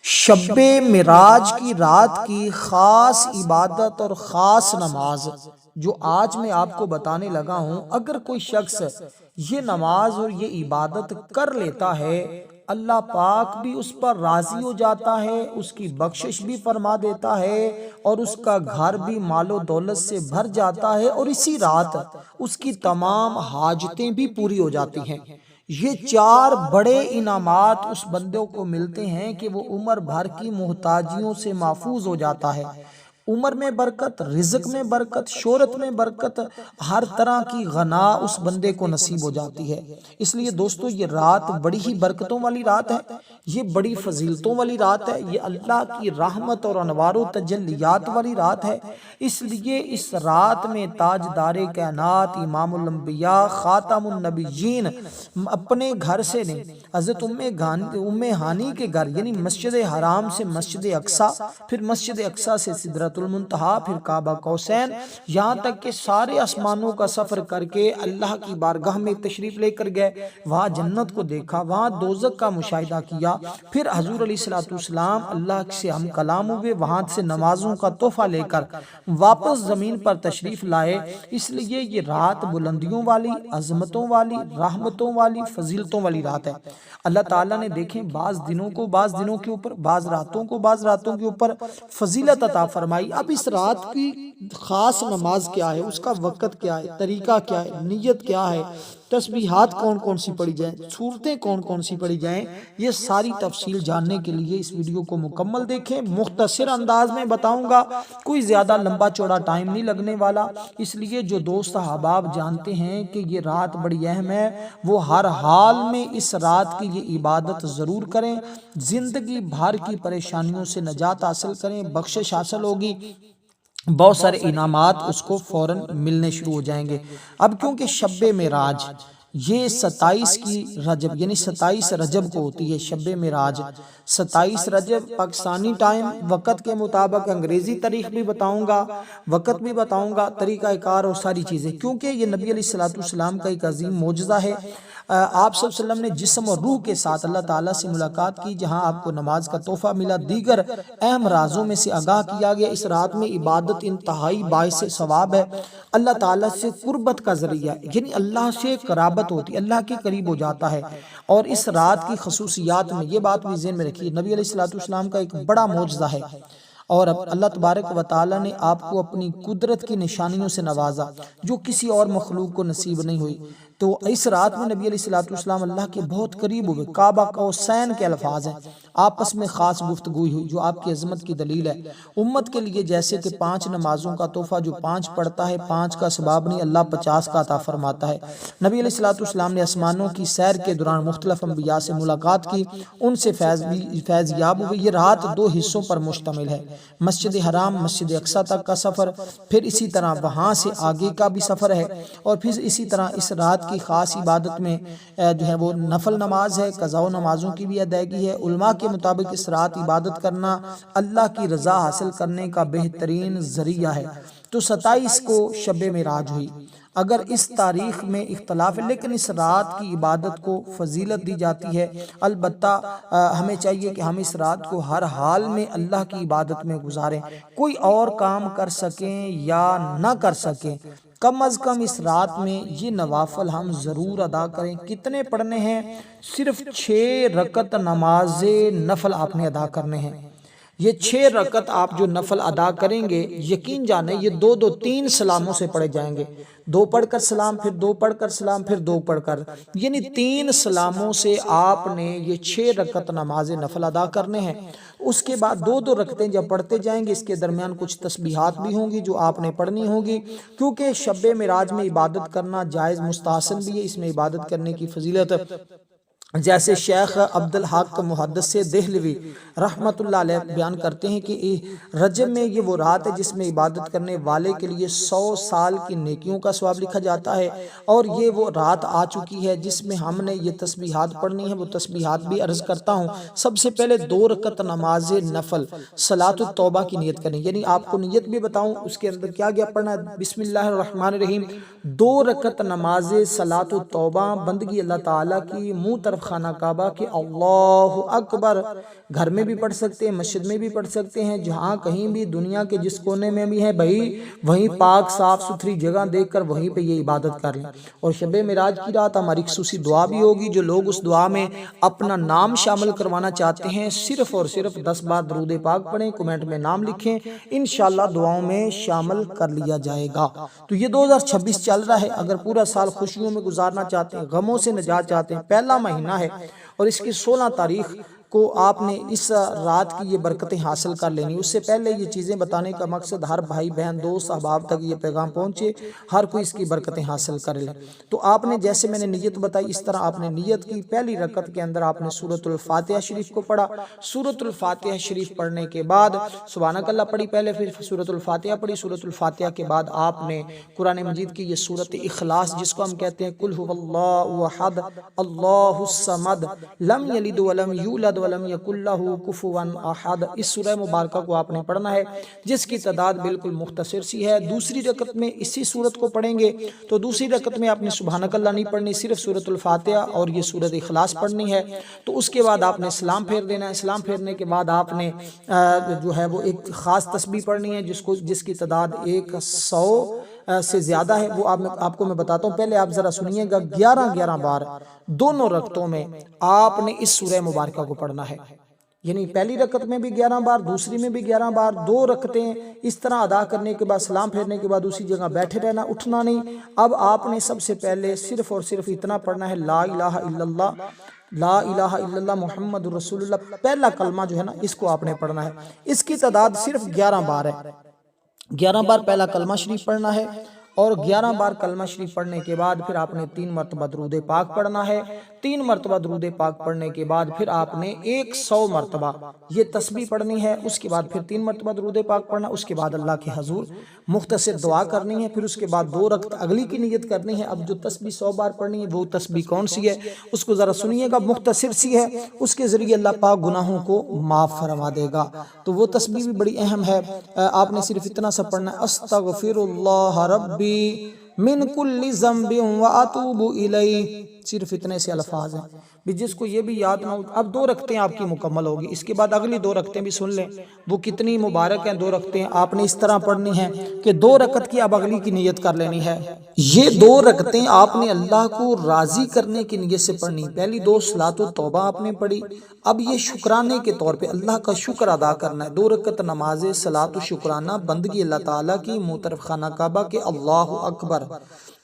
شب معراج کی رات کی خاص عبادت اور خاص نماز جو آج میں آپ کو بتانے لگا ہوں، اگر کوئی شخص یہ نماز اور یہ عبادت کر لیتا ہے، اللہ پاک بھی اس پر راضی ہو جاتا ہے، اس کی بخشش بھی فرما دیتا ہے، اور اس کا گھر بھی مال و دولت سے بھر جاتا ہے، اور اسی رات اس کی تمام حاجتیں بھی پوری ہو جاتی ہیں۔ یہ چار بڑے انعامات اس بندوں کو ملتے ہیں کہ وہ عمر بھر کی محتاجیوں سے محفوظ ہو جاتا ہے۔ عمر میں برکت، رزق میں برکت، شہرت میں برکت، ہر طرح کی غنا اس بندے کو نصیب ہو جاتی ہے۔ اس لیے دوستو، یہ رات بڑی ہی برکتوں والی رات ہے، یہ بڑی فضیلتوں والی رات ہے، یہ اللہ کی رحمت اور انوار و تجلیات والی رات ہے۔ اس لیے اس رات میں تاجدار کائنات، امام الانبیاء، خاتم النبیین اپنے گھر سے نے حضرت ام ہانی کے گھر یعنی مسجد حرام سے مسجد اقصی، پھر مسجد اقصی سے سدرۃ المنتہا، پھر کعبہ قوسین، یہاں تک کہ سارے آسمانوں کا سفر کر کے اللہ کی بارگاہ میں تشریف لے کر گئے، وہاں جنت کو دیکھا، وہاں دوزخ کا مشاہدہ کیا، پھر حضور علیہ السلام اللہ سے ہم کلام ہوئے، وہاں سے نمازوں کا تحفہ لے کر واپس زمین پر تشریف لائے۔ اس لیے یہ رات بلندیوں والی، عظمتوں والی، رحمتوں والی، فضیلتوں والی رات ہے۔ اللہ تعالیٰ نے دیکھیں بعض دنوں کو بعض دنوں کے اوپر، بعض راتوں کو بعض راتوں کے اوپر فضیلت عطا فرمائی۔ اب اس رات کی خاص نماز کیا ہے، اس کا وقت کیا ہے، طریقہ کیا ہے، نیت کیا ہے، تسبیحات کون کون سی پڑھی جائیں، سورتیں کون کون سی پڑھی جائیں، یہ ساری تفصیل جاننے کے لیے اس ویڈیو کو مکمل دیکھیں۔ مختصر انداز میں بتاؤں گا، کوئی زیادہ لمبا چوڑا ٹائم نہیں لگنے والا، اس لیے جو دوست احباب جانتے ہیں کہ یہ رات بڑی اہم ہے، وہ ہر حال میں اس رات کی یہ عبادت ضرور کریں، زندگی بھر کی پریشانیوں سے نجات حاصل کریں، بخشش حاصل ہوگی، بہت سارے انعامات اس کو فوراً ملنے شروع ہو جائیں گے۔ اب کیونکہ شب معراج یہ 27 کی رجب یعنی 27 رجب کو ہوتی ہے شب معراج، 27 رجب پاکستانی ٹائم وقت کے مطابق، انگریزی تاریخ بھی بتاؤں گا، وقت بھی بتاؤں گا، طریقہ کار اور ساری چیزیں، کیونکہ یہ نبی علیہ السلام کا ایک عظیم معجزہ ہے۔ آپ صلی اللہ علیہ وسلم نے جسم اور روح کے ساتھ اللہ تعالیٰ سے ملاقات کی، جہاں آپ کو نماز کا تحفہ ملا، دیگر اہم رازوں میں سے آگاہ کیا گیا۔ اس رات میں عبادت انتہائی باعث ثواب ہے، اللہ تعالیٰ سے قربت کا ذریعہ، یعنی اللہ سے قرابت ہوتی ہے، اللہ کے قریب ہو جاتا ہے۔ اور اس رات کی خصوصیات میں یہ بات بھی ذہن میں رکھیے، نبی علیہ السلام کا ایک بڑا معجزہ ہے، اور اللہ تبارک و تعالیٰ نے آپ کو اپنی قدرت کی نشانیوں سے نوازا جو کسی اور مخلوق کو نصیب نہیں ہوئی۔ تو اس رات میں نبی علیہ السلام اللہ کے بہت قریب ہوئے، کعبہ قوسین کے الفاظ ہیں، آپس میں خاص گفتگو ہوئی جو آپ کی عظمت کی دلیل ہے۔ امت کے لیے جیسے کہ 5 نمازوں کا تحفہ، جو 5 پڑھتا ہے 5 کا ثواب نہیں، اللہ 50 کا عطا فرماتا ہے۔ نبی علیہ السلام نے آسمانوں کی سیر کے دوران مختلف انبیاء سے ملاقات کی، ان سے فیض یاب ہوئے۔ یہ رات 2 حصوں پر مشتمل ہے، مسجد حرام مسجد اقصی تک کا سفر، پھر اسی طرح وہاں سے آگے کا بھی سفر ہے، اور پھر اسی طرح اس رات کی خاص عبادت میں جو ہے وہ نفل نماز ہے، قضاء و نمازوں کی بھی ادائیگی ہے۔ علماء کے مطابق اس رات عبادت کرنا اللہ کی رضا حاصل کرنے کا بہترین ذریعہ ہے۔ تو 27 کو شب معراج ہوئی، اگر اس تاریخ میں اختلاف ہے، لیکن اس رات کی عبادت کو فضیلت دی جاتی ہے۔ البتہ ہمیں چاہیے کہ ہم اس رات کو ہر حال میں اللہ کی عبادت میں گزاریں، کوئی اور کام کر سکیں یا نہ کر سکیں، کم از کم اس رات میں یہ نوافل ہم ضرور ادا کریں۔ کتنے پڑھنے ہیں؟ صرف 6 رکعت نماز نفل آپ نے ادا کرنے ہیں۔ یہ 6 رکعت آپ جو نفل ادا کریں گے، یقین جانیں یہ 2 3 سلاموں سے پڑھے جائیں گے، 2 پڑھ کر سلام، پھر 2 پڑھ کر سلام، پھر 2 پڑھ کر، یعنی 3 سلاموں سے آپ نے یہ 6 رکعت نماز نفل ادا کرنے ہیں۔ اس کے بعد 2 رکعتیں جب پڑھتے جائیں گے، اس کے درمیان کچھ تسبیحات بھی ہوں گی جو آپ نے پڑھنی ہوگی، کیونکہ شب معراج میں عبادت کرنا جائز مستحسن بھی ہے، اس میں عبادت کرنے کی فضیلت جیسے شیخ عبدالحق محدث دہلوی رحمت اللہ علیہ بیان کرتے ہیں کہ رجب میں یہ وہ رات ہے جس میں عبادت کرنے والے کے لیے 100 سال کی نیکیوں کا ثواب لکھا جاتا ہے، اور یہ وہ رات آ چکی ہے جس میں ہم نے یہ تسبیحات پڑھنی ہے۔ وہ تسبیحات بھی عرض کرتا ہوں۔ سب سے پہلے 2 رکعت نماز نفل صلاۃ التوبہ کی نیت کریں، یعنی آپ کو نیت بھی بتاؤں اس کے اندر کیا پڑھنا ہے۔ بسم اللہ الرحمن الرحیم، 2 رکعت نماز صلاۃ التوبہ، بندگی اللہ تعالیٰ کی منہ طرف طرف خانہ کعبہ کے اللہ اکبر گھر میں بھی پڑھ سکتے ہیں، مسجد میں بھی پڑھ سکتے ہیں، جہاں کہیں بھی دنیا کے جس کونے میں بھی ہیں بھائی وہیں پاک صاف ستھری جگہ دیکھ کر وہیں پہ یہ عبادت کر لیں۔ اور شب معراج کی رات ہماری خصوصی دعا بھی ہوگی، جو لوگ اس دعا میں اپنا نام شامل کروانا چاہتے ہیں صرف اور صرف 10 بار درود پاک پڑھیں، کمنٹ میں نام لکھیں، انشاءاللہ دعاؤں میں شامل کر لیا جائے گا۔ تو یہ 2026 چل رہا ہے، اگر پورا سال خوشیوں میں گزارنا چاہتے ہیں، غموں سے نجات چاہتے ہیں، پہلا مہینہ ہے اور اس کی 16 تاریخ کو آپ نے اس رات کی یہ برکتیں حاصل کر لینی۔ اس سے پہلے یہ چیزیں بتانے کا مقصد ہر بھائی بہن دوست احباب تک یہ پیغام پہنچے، ہر کوئی اس کی برکتیں حاصل کر لے۔ تو آپ نے جیسے میں نے نیت بتائی اس طرح آپ نے نیت کی، پہلی رکعت کے اندر آپ نے سورۃ الفاتحہ شریف کو پڑھا، سورۃ الفاتحہ شریف پڑھنے کے بعد سبحانک اللہ پڑھی، پہلے پھر سورۃ الفاتحہ پڑھی، سورۃ الفاتحہ کے بعد آپ نے قرآن مجید کی یہ سورۃ اخلاص جس کو ہم کہتے ہیں قل ھو اللہ احد اللہ الصمد لم یلد ولم یولد ولم یکن لہ کفوا احد، اس سورہ مبارکہ کو آپ نے پڑھنا ہے جس کی تعداد بالکل مختصر سی ہے۔ دوسری رکعت میں اسی سورت کو پڑھیں گے تو دوسری رکعت میں آپ نے سبحانک اللہ نہیں پڑھنی، صرف سورۃ الفاتحہ اور یہ سورۃ اخلاص پڑھنی ہے۔ تو اس کے بعد آپ نے سلام پھیر دینا ہے، سلام پھیرنے کے بعد آپ نے جو ہے وہ ایک خاص تسبیح پڑھنی ہے جس کی تعداد 100 سے زیادہ ہے، وہ آپ کو میں بتاتا ہوں۔ پہلے آپ ذرا سنیے گا، 11 بار دونوں رکعتوں میں آپ نے اس سورہ مبارکہ کو پڑھنا ہے، یعنی پہلی رکعت میں بھی 11 بار، دوسری میں بھی 11 بار، 2 رکعتیں اس طرح ادا کرنے کے بعد سلام پھیرنے کے بعد اسی جگہ بیٹھے رہنا، اٹھنا نہیں۔ اب آپ نے سب سے پہلے صرف اور صرف اتنا پڑھنا ہے، لا الہ الا اللہ، لا الہ الا اللہ محمد رسول اللہ، پہلا کلمہ جو ہے نا اس کو آپ نے پڑھنا ہے۔ اس کی تعداد صرف 11 بار ہے، 11 بار پہلا کلمہ شریف پڑھنا ہے اور 11 بار کلمہ شریف پڑھنے کے بعد پھر آپ نے 3 مرتبہ درود پاک پڑھنا ہے۔ 3 مرتبہ درود پاک پڑھنے کے بعد پھر آپ نے 100 مرتبہ یہ تسبیح پڑھنی ہے، اس کے بعد پھر 3 مرتبہ درود پاک پڑھنا، اس کے بعد اللہ کے حضور مختصر دعا کرنی ہے، پھر اس کے بعد 2 رکعت اگلی کی نیت کرنی ہے۔ اب جو تسبیح 100 بار پڑھنی ہے وہ تسبیح کون سی ہے اس کو ذرا سنیے گا، مختصر سی ہے، اس کے ذریعے اللہ پاک گناہوں کو معاف فرما دے گا۔ تو وہ تسبیح بھی بڑی اہم ہے، آپ نے صرف اتنا سا پڑھنا ہے، استغفر اللہ ربی من کل ذنب واتوب الیہ، صرف اتنے سے الفاظ ہیں بھی جس کو یہ بھی یاد نہ ہو۔ اب 2 رکعتیں آپ کی مکمل ہوگی، اس کے بعد اگلی 2 رکعتیں بھی سن لیں، وہ کتنی مبارک ہیں 2 رکعتیں آپ نے اس طرح پڑھنی ہیں کہ 2 رکعت کی اب اگلی کی نیت کر لینی ہے۔ یہ 2 رکعتیں آپ نے اللہ کو راضی کرنے کی نیت سے پڑھنی، پہلی 2 صلاۃ و توبہ آپ نے پڑھی، اب یہ شکرانے کے طور پہ اللہ کا شکر ادا کرنا ہے۔ 2 رکعت نماز صلاۃ و شکرانہ بندگی اللہ تعالیٰ کی، منہ طرف خانہ کعبہ کے، اللہ اکبر۔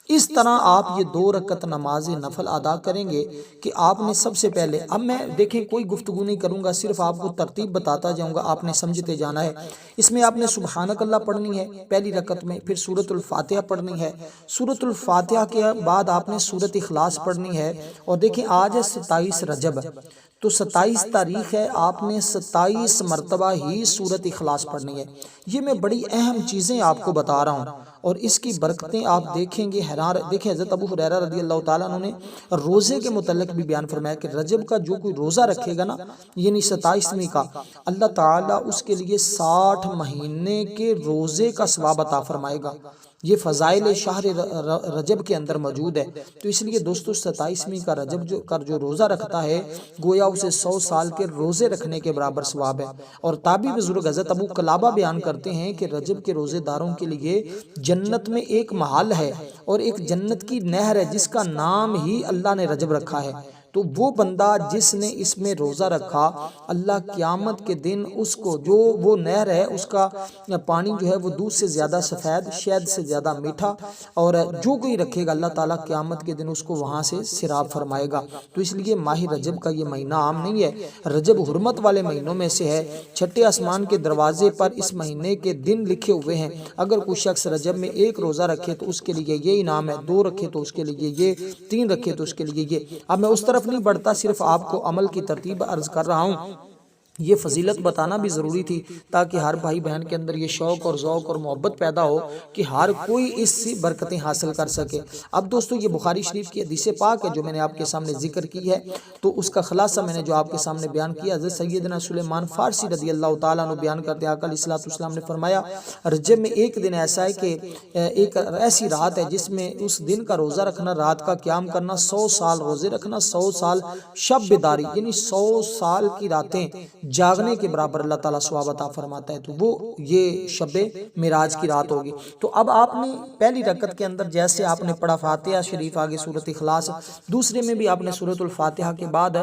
اس طرح آپ یہ 2 رکعت نماز نفل ادا کریں گے کہ آپ نے سب سے پہلے، اب میں دیکھیں کوئی گفتگو نہیں کروں گا، صرف آپ کو ترتیب بتاتا جاؤں گا، آپ نے سمجھتے جانا ہے۔ اس میں آپ نے سبحانک اللہ پڑھنی ہے پہلی رکعت میں، پھر سورۃ الفاتحہ پڑھنی ہے، سورۃ الفاتحہ کے بعد آپ نے سورۃ اخلاص پڑھنی ہے۔ اور دیکھیں آج ہے 27 رجب، تو 27 تاریخ ہے، آپ نے 27 مرتبہ ہی سورۃ اخلاص پڑھنی ہے۔ یہ میں بڑی اہم چیزیں آپ کو بتا رہا ہوں اور اس کی برکتیں آپ دیکھیں گے، حیران۔ دیکھیں حضرت ابو ہریرہ رضی اللہ تعالیٰ عنہ نے روزے کے متعلق بھی بیان فرمایا کہ رجب کا جو کوئی روزہ رکھے گا نا، یعنی 27ویں کا، اللہ تعالیٰ اس کے لیے 60 مہینے کے روزے کا ثواب عطا فرمائے گا۔ یہ فضائل شہر رجب کے اندر موجود ہے۔ تو اس لیے دوستو 27ویں کا رجب جو روزہ رکھتا ہے گویا اسے 100 سال کے روزے رکھنے کے برابر ثواب ہے۔ اور تابعی بزرگ حضرت ابو قلابہ بیان کرتے ہیں کہ رجب کے روزے داروں کے لیے جنت میں ایک محل ہے اور ایک جنت کی نہر ہے جس کا نام ہی اللہ نے رجب رکھا ہے۔ تو وہ بندہ جس نے اس میں روزہ رکھا، اللہ قیامت کے دن اس کو جو وہ نہر ہے اس کا پانی جو ہے وہ دودھ سے زیادہ سفید، شہد سے زیادہ میٹھا، اور جو کوئی رکھے گا اللہ تعالیٰ قیامت کے دن اس کو وہاں سے سیراب فرمائے گا۔ تو اس لیے ماہ رجب کا یہ مہینہ عام نہیں ہے، رجب حرمت والے مہینوں میں سے ہے۔ چھٹے آسمان کے دروازے پر اس مہینے کے دن لکھے ہوئے ہیں، اگر کوئی شخص رجب میں 1 روزہ رکھے تو اس کے لیے یہ انعام ہے، 2 رکھے تو اس کے لیے یہ، 3 رکھے تو اس کے لیے یہ۔ اب میں اس طرف نہیں بڑھتا، صرف آپ کو عمل کی ترتیب عرض کر رہا ہوں یہ فضیلت بتانا بھی ضروری تھی تاکہ ہر بھائی بہن کے اندر یہ شوق اور ذوق اور محبت پیدا ہو کہ ہر کوئی اس سے برکتیں حاصل کر سکے۔ اب دوستو یہ بخاری شریف کی حدیث پاک ہے جو میں نے آپ کے سامنے ذکر کی ہے، تو اس کا خلاصہ میں نے جو آپ کے سامنے بیان کیا، حضرت سیدنا سلیمان فارسی رضی اللہ تعالیٰ عنہ بیان کرتے ہیں، آقا علیہ السلام نے فرمایا رجب میں ایک دن ایسا ہے کہ ایک ایسی رات ہے جس میں اس دن کا روزہ رکھنا، رات کا قیام کرنا، 100 سال روزے رکھنا، 100 سال شب بیداری، یعنی 100 سال کی راتیں جاگنے کے برابر اللہ تعالیٰ ثواب عطا فرماتا ہے۔ تو وہ یہ شب معراج کی رات ہوگی۔ تو اب آپ نے پہلی رکعت کے اندر جیسے آپ نے پڑھا فاتحہ شریف، آگے سورۃ اخلاص، دوسرے میں بھی آپ نے سورۃ الفاتحہ کے بعد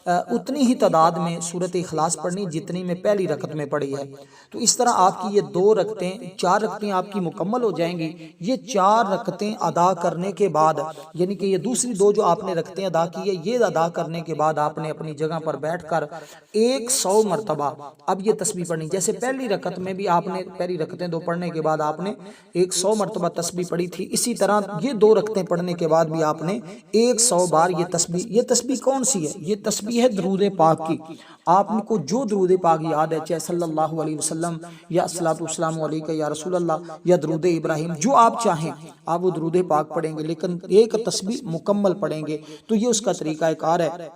اتنی ہی تعداد میں سورۃ اخلاص پڑھنی جتنی میں پہلی رکعت میں پڑھی ہے۔ تو اس طرح آپ کی یہ 2 رکعتیں، 4 رکعتیں آپ کی مکمل ہو جائیں گی۔ یہ 4 رکعتیں ادا کرنے کے بعد، یعنی کہ یہ دوسری 2 جو آپ نے رکعتیں ادا کی ہے، یہ ادا کرنے کے بعد آپ نے اپنی جگہ پر بیٹھ کر 100 مرتبہ اب یہ تسبیح پڑھنی، جیسے پہلی رکعت میں بھی آپ نے پہلی رکعتیں 2 پڑھنے کے بعد آپ نے 100 مرتبہ تسبیح پڑھی تھی، اسی طرح یہ 2 رکعتیں پڑھنے کے بعد بھی آپ نے 100 بار یہ تسبیح۔ یہ تسبیح کون سی ہے؟ یہ تسبیح ہے درود پاک کی۔ آپ کو جو درود پاک یاد ہے، چاہے صلی اللہ علیہ وسلم یا الصلاۃ والسلام علیکہ یا رسول اللہ یا درود ابراہیم، جو آپ چاہیں آپ وہ درود پاک پڑھیں گے، لیکن ایک تسبیح مکمل پڑھیں گے۔ تو یہ اس کا طریقہ کار ہے۔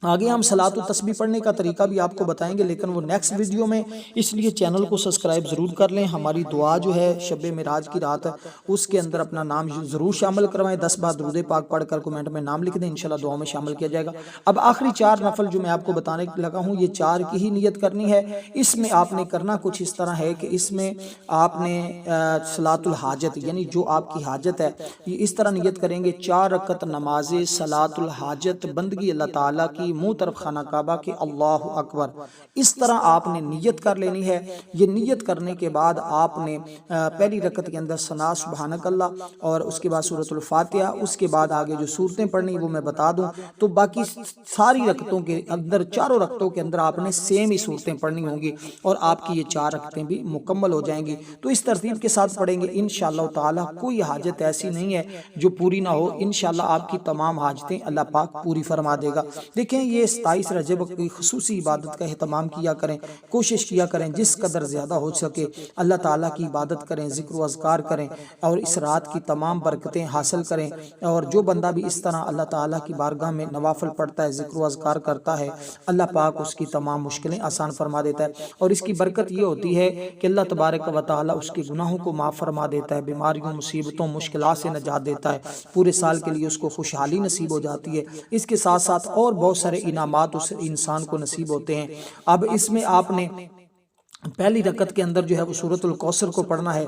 آگے ہم صلاۃ و تسبیح پڑھنے کا طریقہ بھی آپ کو بتائیں گے، لیکن وہ نیکسٹ ویڈیو میں، اس لیے چینل کو سبسکرائب ضرور کر لیں۔ ہماری دعا جو ہے شب معراج کی رات، اس کے اندر اپنا نام ضرور شامل کروائیں، 10 بار درود پاک پڑھ کر کومنٹ میں نام لکھ دیں، انشاءاللہ دعا میں شامل کیا جائے گا۔ اب آخری 4 نفل جو میں آپ کو بتانے لگا ہوں، یہ 4 کی ہی نیت کرنی ہے۔ اس میں آپ نے کرنا کچھ اس طرح ہے کہ اس میں آپ نے صلاۃ الحاجت، یعنی جو آپ کی حاجت ہے، یہ اس طرح نیت کریں گے، 4 رکعت نماز صلاۃ الحاجت بندگی اللہ تعالیٰ کی، منہ طرف خانہ کعبہ کے، اللہ اکبر، اس طرح آپ نے نیت کر لینی ہے۔ یہ نیت کرنے کے بعد آپ نے پہلی رکعت کے اندر ثنا سبحانک اللہ، اور اس کے بعد سورۃ الفاتحہ، اس کے بعد آگے جو صورتیں پڑھنی وہ میں بتا دوں، تو باقی ساری رکعتوں کے اندر، چاروں رکعتوں کے اندر آپ نے سیم ہی صورتیں پڑھنی ہوں گی، اور آپ کی یہ 4 رکعتیں بھی مکمل ہو جائیں گی۔ تو اس ترتیب کے ساتھ پڑھیں گے انشاءاللہ تعالیٰ، کوئی حاجت ایسی نہیں ہے جو پوری نہ ہو، انشاءاللہ آپ کی تمام حاجتیں اللہ پاک پوری فرما دے گا۔ دیکھیں یہ 27 رجب کی خصوصی عبادت کا اہتمام کیا کریں، کوشش کیا کریں جس قدر زیادہ ہو سکے اللہ تعالیٰ کی عبادت کریں، ذکر و اذکار کریں، اور اس رات کی تمام برکتیں حاصل کریں۔ اور جو بندہ بھی اس طرح اللہ تعالیٰ کی بارگاہ میں نوافل پڑھتا ہے، ذکر و اذکار کرتا ہے، اللہ پاک اس کی تمام مشکلیں آسان فرما دیتا ہے۔ اور اس کی برکت یہ ہوتی ہے کہ اللہ تبارک و تعالیٰ اس کے گناہوں کو معاف فرما دیتا ہے، بیماریوں، مصیبتوں، مشکلات سے نجات دیتا ہے، پورے سال کے لیے اس کو خوشحالی نصیب ہو جاتی ہے۔ اس کے ساتھ ساتھ اور بہت سارے انعامات اس انسان کو نصیب ہوتے ہیں۔ اب اس میں آپ نے پہلی رکعت کے اندر جو ہے وہ سورۃ الکوثر کو پڑھنا ہے،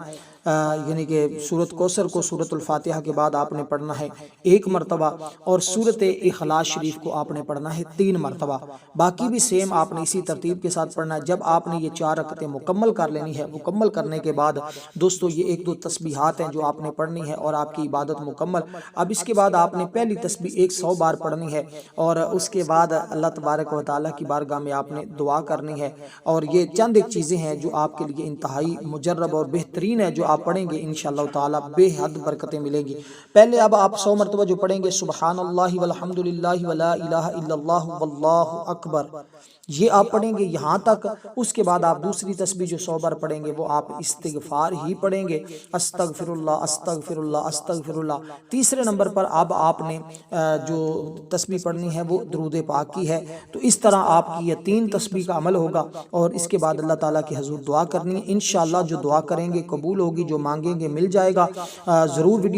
یعنی کہ سورۃ کوثر کو سورۃ الفاتحہ کے بعد آپ نے پڑھنا ہے 1 مرتبہ، اور سورۃ اخلاص شریف کو آپ نے پڑھنا ہے 3 مرتبہ۔ باقی بھی سیم آپ نے اسی ترتیب کے ساتھ پڑھنا ہے۔ جب آپ نے یہ 4 رکعتیں مکمل کر لینی ہے، مکمل کرنے کے بعد دوستو یہ 1-2 تسبیحات ہیں جو آپ نے پڑھنی ہے، اور آپ کی عبادت مکمل۔ اب اس کے بعد آپ نے پہلی تسبیح 100 بار پڑھنی ہے، اور اس کے بعد اللہ تبارک و تعالیٰ کی بارگاہ میں آپ نے دعا کرنی ہے۔ اور یہ چند ایک چیزیں ہیں جو آپ کے لیے انتہائی مجرب اور بہترین ہے، جو آپ پڑھیں گے انشاءاللہ تعالیٰ بے حد برکتیں ملیں گی۔ پہلے اب آپ 100 مرتبہ جو پڑھیں گے، سبحان اللہ والحمد للہ ولا الہ الا اللہ واللہ اکبر، یہ آپ پڑھیں گے یہاں تک۔ اس کے بعد آپ دوسری تسبیح جو 100 بار پڑھیں گے وہ آپ استغفار ہی پڑھیں گے، استغفر اللہ استغفر اللہ استغفر اللہ۔ تیسرے نمبر پر اب آپ نے جو تسبیح پڑھنی ہے وہ درود پاک کی ہے۔ تو اس طرح آپ کی یہ 3 تسبیح کا عمل ہوگا، اور اس کے بعد اللہ تعالیٰ کے حضور دعا کرنی ہے۔ انشاءاللہ جو دعا کریں گے قبول ہوگی، جو مانگیں گے مل جائے گا۔ ضرور ویڈیو